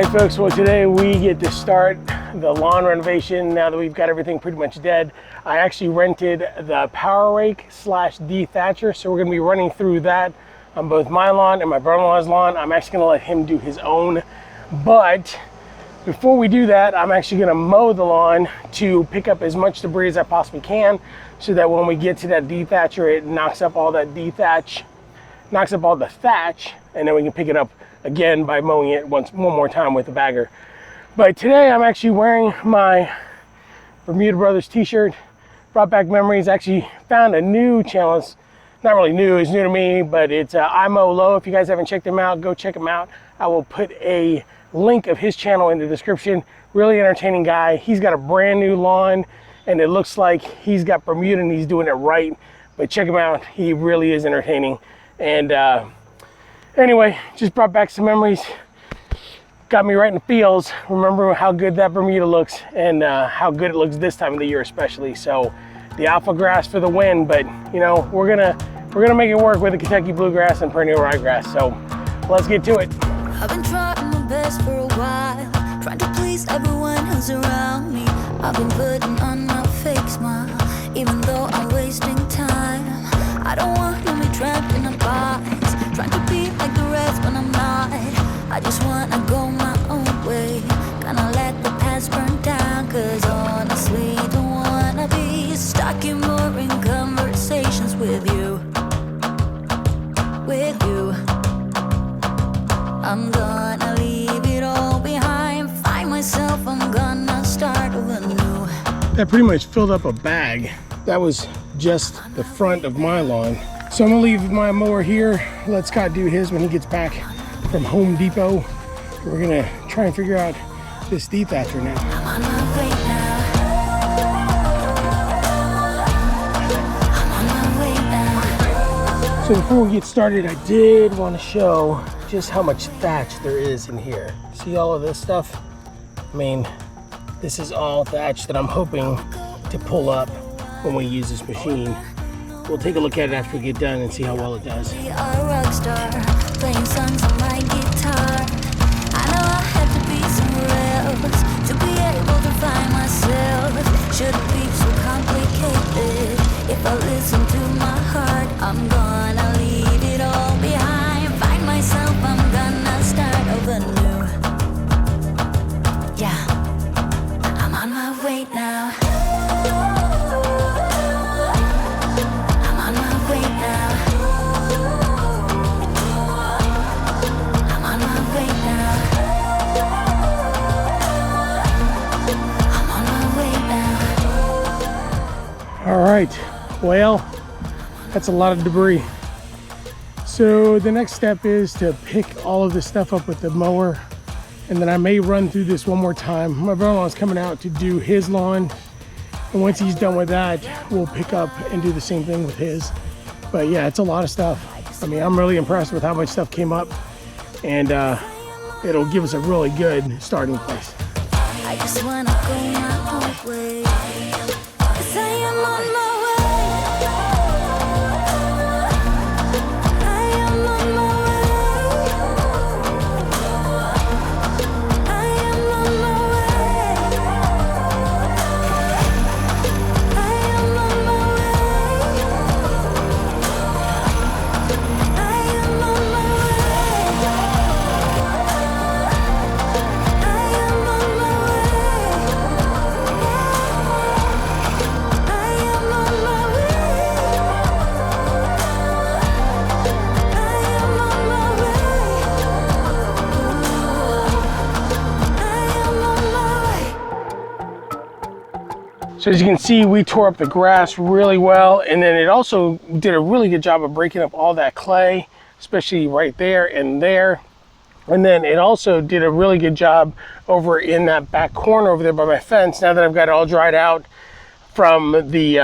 Alright folks, well today we get to start the lawn renovation now that we've got everything pretty much dead. I actually rented the Power Rake / Dethatcher, so we're going to be running through that on both my lawn and my brother-in-law's lawn. I'm actually going to let him do his own, but before we do that, I'm actually going to mow the lawn to pick up as much debris as I possibly can, so that when we get to that dethatcher, it knocks up all that knocks up all the thatch, and then we can pick it up again by mowing it one more time with a bagger. But today I'm actually wearing my Bermuda Brothers t-shirt. Brought back memories. Actually found a new channel. It's not really new, it's new to me, but it's IMOWLOW. If you guys haven't checked him out, go check him out. I will put a link of his channel in the description. Really entertaining guy. He's got a brand new lawn and it looks like he's got Bermuda and he's doing it right. But check him out, he really is entertaining. And anyway, just brought back some memories. Got me right in the feels. Remember how good that Bermuda looks and how good it looks this time of the year especially. So the alpha grass for the win, but you know, we're gonna make it work with the Kentucky bluegrass and perennial ryegrass. So let's get to it. I've been trying my best for a while, trying to please everyone who's around me. I've been putting on my fake smile, even though I'm wasting time. I don't want to be trapped in a box, trying to be like the rest when I'm not. I just wanna go my own way, gonna let the past burn down. Cause honestly, don't wanna be stuck in boring conversations with you. I'm gonna leave it all behind, find myself, I'm gonna start over new. That pretty much filled up a bag. That was just the front of my lawn. So I'm gonna leave my mower here, let Scott do his when he gets back from Home Depot. We're gonna try and figure out this dethatcher now. I'm on my way now. I'm on my way now. So before we get started, I did want to show just how much thatch there is in here. See all of this stuff? I mean, this is all thatch that I'm hoping to pull up when we use this machine. We'll take a look at it after we get done and see how well it does. We are a rock star, playing songs on my guitar. I know I had to be somewhere else to be able to find myself. Shouldn't be so complicated. If I listen to my heart, I'm gonna leave it all behind. Find myself, I'm gonna start over new. Yeah, I'm on my way now. All right, well, that's a lot of debris. So the next step is to pick all of this stuff up with the mower, and then I may run through this one more time. My brother-in-law's coming out to do his lawn, and once he's done with that, we'll pick up and do the same thing with his. But yeah, it's a lot of stuff. I mean, I'm really impressed with how much stuff came up, and it'll give us a really good starting place. I just wanna go my own way. 'Cause I am on my way. I am on my way. I am on my way. I am on my way. I am on my way. I am on my So as you can see, we tore up the grass really well, and then it also did a really good job of breaking up all that clay, especially right there and there. And then it also did a really good job over in that back corner over there by my fence. Now that I've got it all dried out from the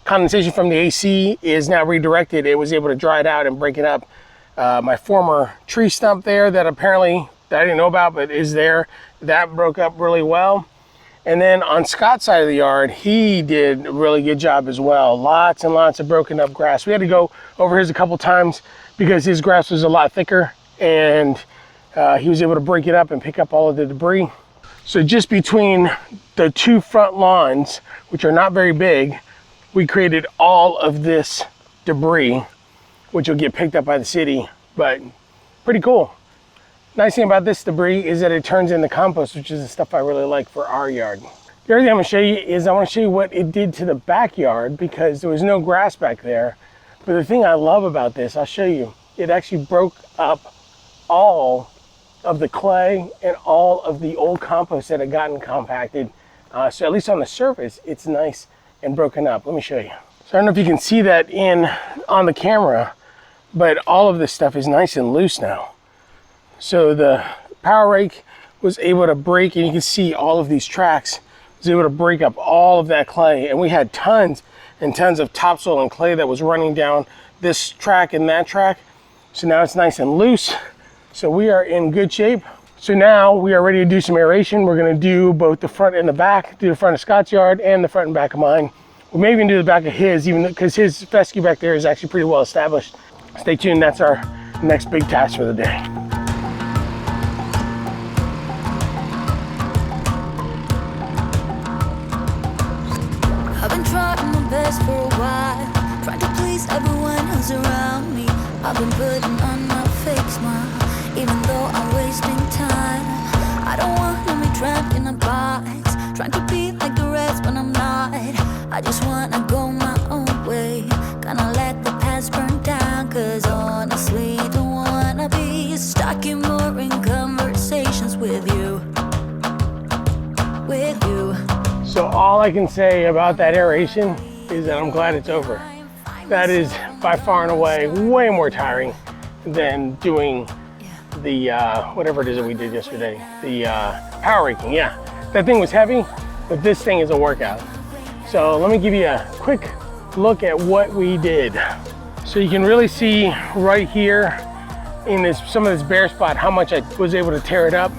condensation from the AC is now redirected, it was able to dry it out and break it up. My former tree stump there that apparently that I didn't know about but is there, that broke up really well. And then on Scott's side of the yard, he did a really good job as well. Lots and lots of broken up grass. We had to go over his a couple times because his grass was a lot thicker, and he was able to break it up and pick up all of the debris. So just between the two front lawns, which are not very big, we created all of this debris, which will get picked up by the city, but pretty cool. Nice thing about this debris is that it turns into compost, which is the stuff I really like for our yard. The other thing I'm gonna show you is I wanna show you what it did to the backyard, because there was no grass back there. But the thing I love about this, I'll show you, it actually broke up all of the clay and all of the old compost that had gotten compacted. So at least on the surface, it's nice and broken up. Let me show you. So I don't know if you can see that on the camera, but all of this stuff is nice and loose now. So the Power Rake was able to break, and you can see all of these tracks, was able to break up all of that clay. And we had tons and tons of topsoil and clay that was running down this track and that track. So now it's nice and loose. So we are in good shape. So now we are ready to do some aeration. We're gonna do both the front and the back, do the front of Scott's yard and the front and back of mine. We may even do the back of his, even because his fescue back there is actually pretty well established. Stay tuned, that's our next big task for the day. I've been trying my best for a while, trying to please everyone who's around me. I've been putting on my fake smile, even though I'm wasting time. I don't want to be trapped in a box, trying to be like the rest when I'm not. I just want to go my own way, gonna let the past burn down, cause honestly don't want to be stuck in boring conversations with you. So all I can say about that aeration is that I'm glad it's over. That is by far and away way more tiring than doing the whatever it is that we did yesterday, the power raking. Yeah, that thing was heavy, but this thing is a workout. So let me give you a quick look at what we did. So you can really see right here in some of this bare spot how much I was able to tear it up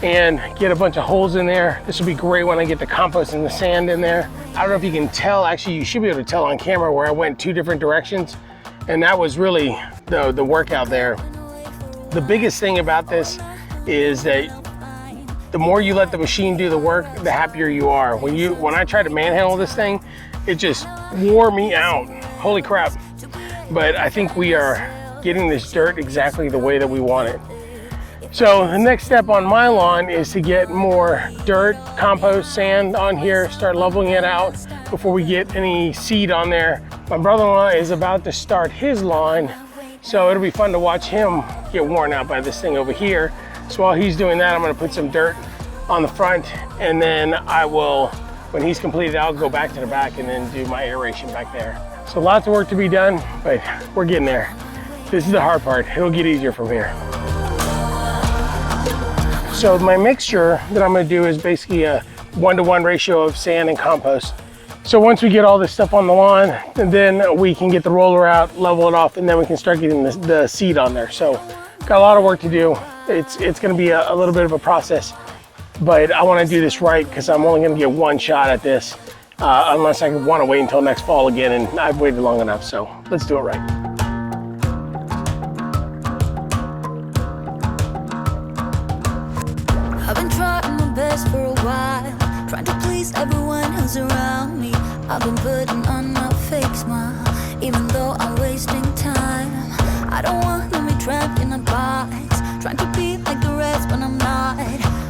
and get a bunch of holes in there. This will be great when I get the compost and the sand in there. I don't know if you can tell, actually you should be able to tell on camera where I went two different directions, and that was really the workout there. The biggest thing about this is that the more you let the machine do the work, the happier you are. When I tried to manhandle this thing, it just wore me out. Holy crap. But I think we are getting this dirt exactly the way that we want it. So the next step on my lawn is to get more dirt, compost, sand on here, start leveling it out before we get any seed on there. My brother-in-law is about to start his lawn, so it'll be fun to watch him get worn out by this thing over here. So while he's doing that, I'm gonna put some dirt on the front, and then I will, when he's completed, I'll go back to the back and then do my aeration back there. So lots of work to be done, but we're getting there. This is the hard part. It'll get easier from here. So my mixture that I'm gonna do is basically a 1-to-1 ratio of sand and compost. So once we get all this stuff on the lawn, then we can get the roller out, level it off, and then we can start getting the seed on there. So got a lot of work to do. It's gonna be a little bit of a process, but I wanna do this right because I'm only gonna get one shot at this, unless I wanna wait until next fall again, and I've waited long enough, so let's do it right. I've been trying my best for a while, trying to please everyone who's around me. I've been putting on my fake smile, even though I'm wasting time. I don't want to be trapped in a box, trying to be like the rest when I'm not.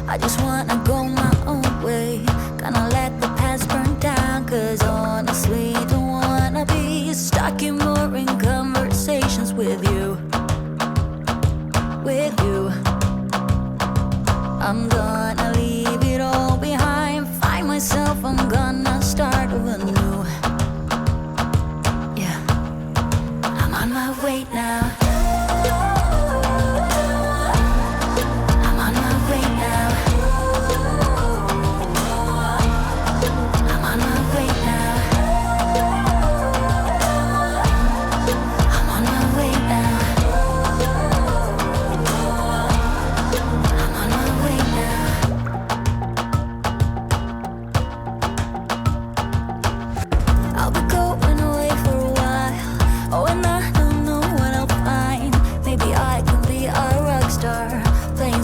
I just want to go my own way, gonna let the past burn down, cause honestly don't want to be stuck in boring conversations with you. I'm gonna leave it all behind, find myself, I'm gonna start over new. Yeah, I'm on my way now. I'm on my way now.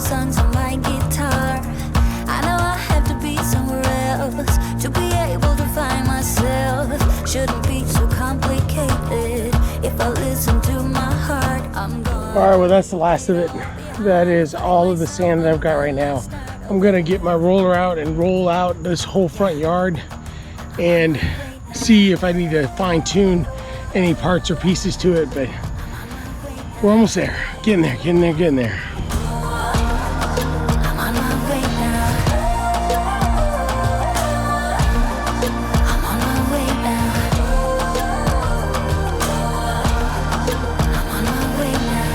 songs on my guitar. I know I have to be somewhere else to be able to find myself. Shouldn't be so complicated. If I listen to my heart, I'm gone. All right, well, that's the last of it. That is all of the sand that I've got right now. I'm gonna get my roller out and roll out this whole front yard and see if I need to fine tune any parts or pieces to it, but we're almost there. Getting there, getting there, getting there. I'm on my way now. I'm on my way now. I'm on my way now.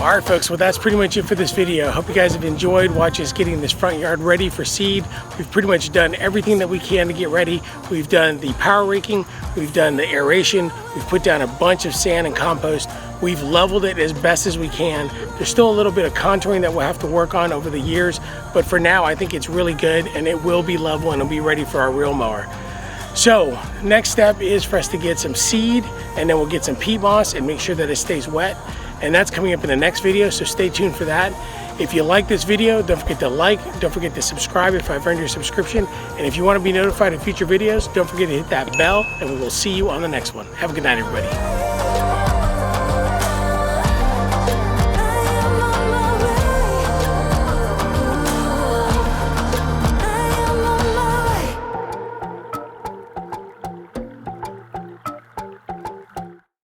All right, folks, well, that's pretty much it for this video. I hope you guys have enjoyed watching us getting this front yard ready for seed. We've pretty much done everything that we can to get ready. We've done the power raking, we've done the aeration, we've put down a bunch of sand and compost. We've leveled it as best as we can. There's still a little bit of contouring that we'll have to work on over the years, but for now, I think it's really good and it will be level and it'll be ready for our real mower. So next step is for us to get some seed, and then we'll get some peat moss and make sure that it stays wet. And that's coming up in the next video, so stay tuned for that. If you like this video, don't forget to like, don't forget to subscribe if I've earned your subscription. And if you want to be notified of future videos, don't forget to hit that bell, and we will see you on the next one. Have a good night, everybody.